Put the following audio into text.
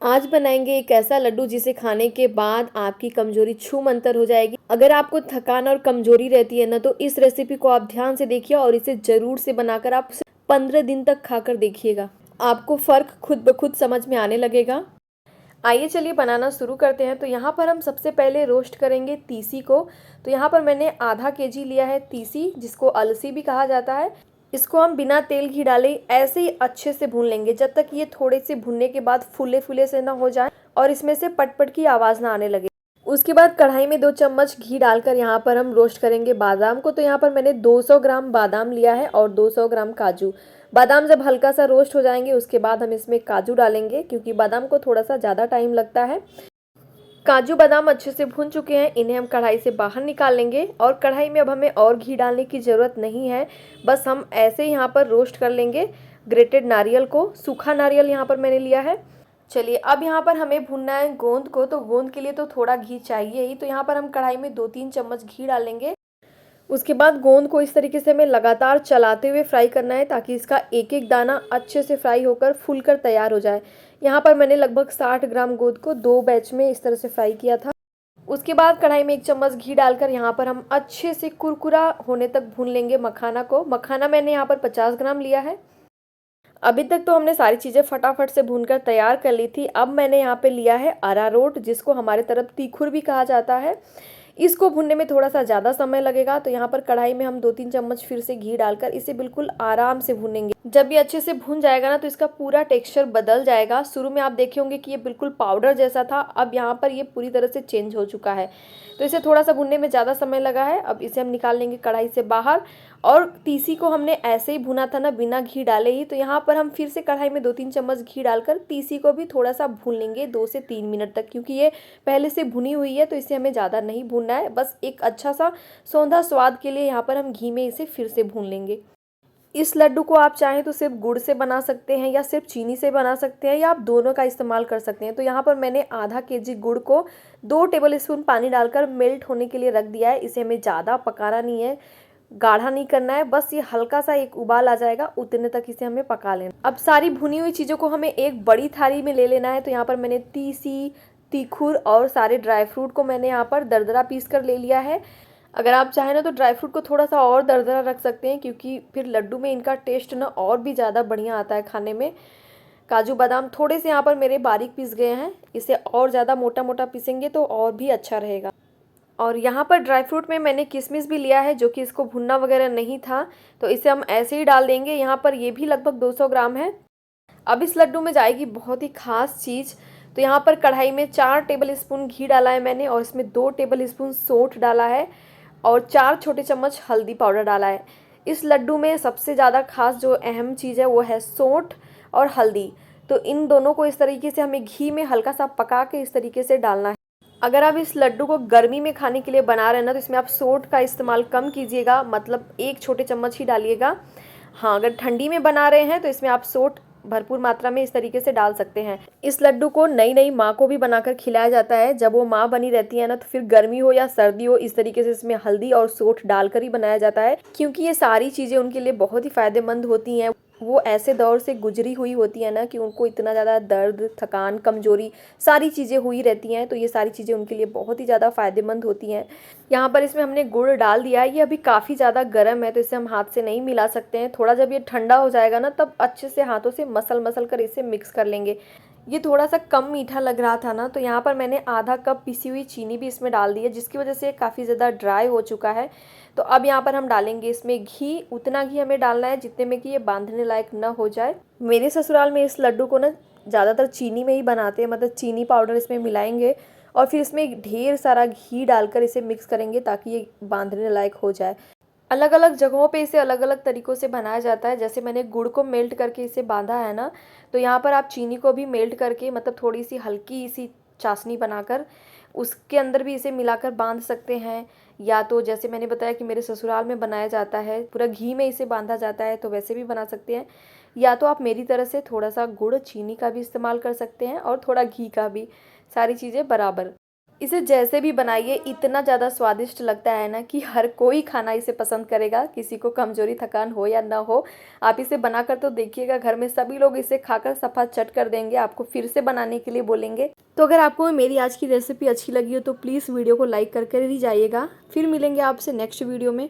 आज बनाएंगे एक ऐसा लड्डू जिसे खाने के बाद आपकी कमजोरी छूमंतर हो जाएगी। अगर आपको थकान और कमजोरी रहती है ना, तो इस रेसिपी को आप ध्यान से देखिए और इसे जरूर से बनाकर आप 15 दिन तक खाकर देखिएगा। आपको फर्क खुद ब खुद समझ में आने लगेगा। आइए चलिए बनाना शुरू करते हैं। तो यहाँ पर हम सबसे पहले रोस्ट करेंगे तीसी को। तो यहाँ पर मैंने आधा केजी लिया है तीसी, जिसको अलसी भी कहा जाता है। इसको हम बिना तेल घी डाले ऐसे ही अच्छे से भून लेंगे जब तक ये थोड़े से भुनने के बाद फूले फूले से ना हो जाए और इसमें से पटपट की आवाज़ ना आने लगे। उसके बाद कढ़ाई में 2 चम्मच घी डालकर यहाँ पर हम रोस्ट करेंगे बादाम को। तो यहाँ पर मैंने 200 ग्राम बादाम लिया है और 200 ग्राम काजू। बादाम जब हल्का सा रोस्ट हो जाएंगे उसके बाद हम इसमें काजू डालेंगे, क्योंकि बादाम को थोड़ा सा ज़्यादा टाइम लगता है। काजू बादाम अच्छे से भुन चुके हैं, इन्हें हम कढ़ाई से बाहर निकाल लेंगे और कढ़ाई में अब हमें और घी डालने की ज़रूरत नहीं है। बस हम ऐसे यहाँ पर रोस्ट कर लेंगे ग्रेटेड नारियल को। सूखा नारियल यहाँ पर मैंने लिया है। चलिए अब यहाँ पर हमें भूनना है गोंद को। तो गोंद के लिए तो थोड़ा घी चाहिए ही। तो यहाँ पर हम कढ़ाई में 2-3 चम्मच घी डालेंगे। उसके बाद गोंद को इस तरीके से हमें लगातार चलाते हुए फ्राई करना है ताकि इसका एक एक दाना अच्छे से फ्राई होकर फूलकर तैयार हो जाए। यहाँ पर मैंने लगभग 60 ग्राम गोंद को 2 बैच में इस तरह से फ्राई किया था। उसके बाद कढ़ाई में 1 चम्मच घी डालकर यहाँ पर हम अच्छे से कुरकुरा होने तक भून लेंगे मखाना को। मखाना मैंने यहाँ पर 50 ग्राम लिया है। अभी तक तो हमने सारी चीज़ें फटाफट से भूनकर तैयार कर ली थी। अब मैंने यहाँ पे लिया है अरारोट, जिसको हमारे तरफ तीखुर भी कहा जाता है। इसको भूनने में थोड़ा सा ज़्यादा समय लगेगा। तो यहाँ पर कढ़ाई में हम 2-3 चम्मच फिर से घी डालकर इसे बिल्कुल आराम से भूनेंगे। जब ये अच्छे से भून जाएगा ना, तो इसका पूरा टेक्सचर बदल जाएगा। शुरू में आप देखे होंगे कि ये बिल्कुल पाउडर जैसा था, अब यहाँ पर ये पूरी तरह से चेंज हो चुका है। तो इसे थोड़ा सा भूनने में ज़्यादा समय लगा है। अब इसे हम निकाल लेंगे कढ़ाई से बाहर। और तीसी को हमने ऐसे ही भुना था ना, बिना घी डाले ही। तो यहाँ पर हम फिर से कढ़ाई में 2-3 चम्मच घी डालकर तीसी को भी थोड़ा सा भून लेंगे 2 से 3 मिनट तक, क्योंकि ये पहले से भुनी हुई है। तो इसे हमें ज़्यादा नहीं भूनना है, बस एक अच्छा सा सौंधा स्वाद के लिए यहाँ पर हम घी में इसे फिर से भून लेंगे। इस लड्डू को आप चाहें तो सिर्फ गुड़ से बना सकते हैं या सिर्फ चीनी से बना सकते हैं, या आप दोनों का इस्तेमाल कर सकते हैं। तो यहाँ पर मैंने आधा केजी गुड़ को 2 टेबल स्पून पानी डालकर मेल्ट होने के लिए रख दिया है। इसे हमें ज़्यादा पकाना नहीं है, गाढ़ा नहीं करना है, बस ये हल्का सा एक उबाल आ जाएगा उतने तक इसे हमें पका लेना। अब सारी भुनी हुई चीज़ों को हमें एक बड़ी थाली में ले लेना है। तो यहाँ पर मैंने तीसी, तीखुर और सारे ड्राई फ्रूट को मैंने यहाँ पर दरदरा पीस कर ले लिया है। अगर आप चाहें ना तो ड्राई फ्रूट को थोड़ा सा और दरदरा रख सकते हैं, क्योंकि फिर लड्डू में इनका टेस्ट ना और भी ज़्यादा बढ़िया आता है खाने में। काजू बादाम थोड़े से यहाँ पर मेरे बारीक पीस गए हैं, इसे और ज़्यादा मोटा मोटा पीसेंगे तो और भी अच्छा रहेगा। और यहाँ पर ड्राई फ्रूट में मैंने किशमिश भी लिया है, जो कि इसको भुनना वगैरह नहीं था। तो इसे हम ऐसे ही डाल देंगे। यहाँ पर ये भी लगभग 200 ग्राम है। अब इस लड्डू में जाएगी बहुत ही खास चीज़। तो यहाँ पर कढ़ाई में 4 टेबल स्पून घी डाला है मैंने, और इसमें 2 टेबल स्पून सौंठ डाला है और 4 छोटे चम्मच हल्दी पाउडर डाला है। इस लड्डू में सबसे ज़्यादा खास जो अहम चीज़ है वो है सौंठ और हल्दी। तो इन दोनों को इस तरीके से हमें घी में हल्का सा पका के इस तरीके से डालना है। अगर आप इस लड्डू को गर्मी में खाने के लिए बना रहे हैं ना, तो इसमें आप सौंठ का इस्तेमाल कम कीजिएगा, मतलब 1 छोटे चम्मच ही डालिएगा। हाँ, अगर ठंडी में बना रहे हैं तो इसमें आप सौंठ भरपूर मात्रा में इस तरीके से डाल सकते हैं। इस लड्डू को नई नई माँ को भी बनाकर खिलाया जाता है। जब वो माँ बनी रहती है ना, तो फिर गर्मी हो या सर्दी हो, इस तरीके से इसमें हल्दी और सौंठ डालकर ही बनाया जाता है, क्योंकि ये सारी चीज़ें उनके लिए बहुत ही फायदेमंद होती हैं। वो ऐसे दौर से गुजरी हुई होती है ना कि उनको इतना ज़्यादा दर्द, थकान, कमजोरी सारी चीज़ें हुई रहती हैं। तो ये सारी चीज़ें उनके लिए बहुत ही ज़्यादा फ़ायदेमंद होती हैं। यहाँ पर इसमें हमने गुड़ डाल दिया है। ये अभी काफ़ी ज़्यादा गर्म है, तो इसे हम हाथ से नहीं मिला सकते हैं। थोड़ा जब ये ठंडा हो जाएगा ना, तब अच्छे से हाथों से मसल मसल कर इसे मिक्स कर लेंगे। ये थोड़ा सा कम मीठा लग रहा था ना, तो यहाँ पर मैंने आधा कप पिसी हुई चीनी भी इसमें डाल दी है, जिसकी वजह से काफ़ी ज़्यादा ड्राई हो चुका है। तो अब यहाँ पर हम डालेंगे इसमें घी। उतना घी हमें डालना है जितने में कि ये बांधने लायक न हो जाए। मेरे ससुराल में इस लड्डू को ना ज़्यादातर चीनी में ही बनाते हैं, मतलब चीनी पाउडर इसमें मिलाएंगे और फिर इसमें ढेर सारा घी डालकर इसे मिक्स करेंगे ताकि ये बांधने लायक हो जाए। अलग अलग जगहों पे इसे अलग अलग तरीक़ों से बनाया जाता है। जैसे मैंने गुड़ को मेल्ट करके इसे बांधा है ना, तो यहाँ पर आप चीनी को भी मेल्ट करके, मतलब थोड़ी सी हल्की सी चाशनी बनाकर उसके अंदर भी इसे मिलाकर बांध सकते हैं। या तो जैसे मैंने बताया कि मेरे ससुराल में बनाया जाता है, पूरा घी में इसे बांधा जाता है, तो वैसे भी बना सकते हैं। या तो आप मेरी तरह से थोड़ा सा गुड़, चीनी का भी इस्तेमाल कर सकते हैं और थोड़ा घी का भी, सारी चीज़ें बराबर। इसे जैसे भी बनाइए इतना ज़्यादा स्वादिष्ट लगता है ना कि हर कोई खाना इसे पसंद करेगा, किसी को कमजोरी थकान हो या ना हो। आप इसे बनाकर तो देखिएगा, घर में सभी लोग इसे खाकर सफा चट कर देंगे, आपको फिर से बनाने के लिए बोलेंगे। तो अगर आपको मेरी आज की रेसिपी अच्छी लगी हो तो प्लीज़ वीडियो को लाइक करके ही जाइएगा। फिर मिलेंगे आपसे नेक्स्ट वीडियो में।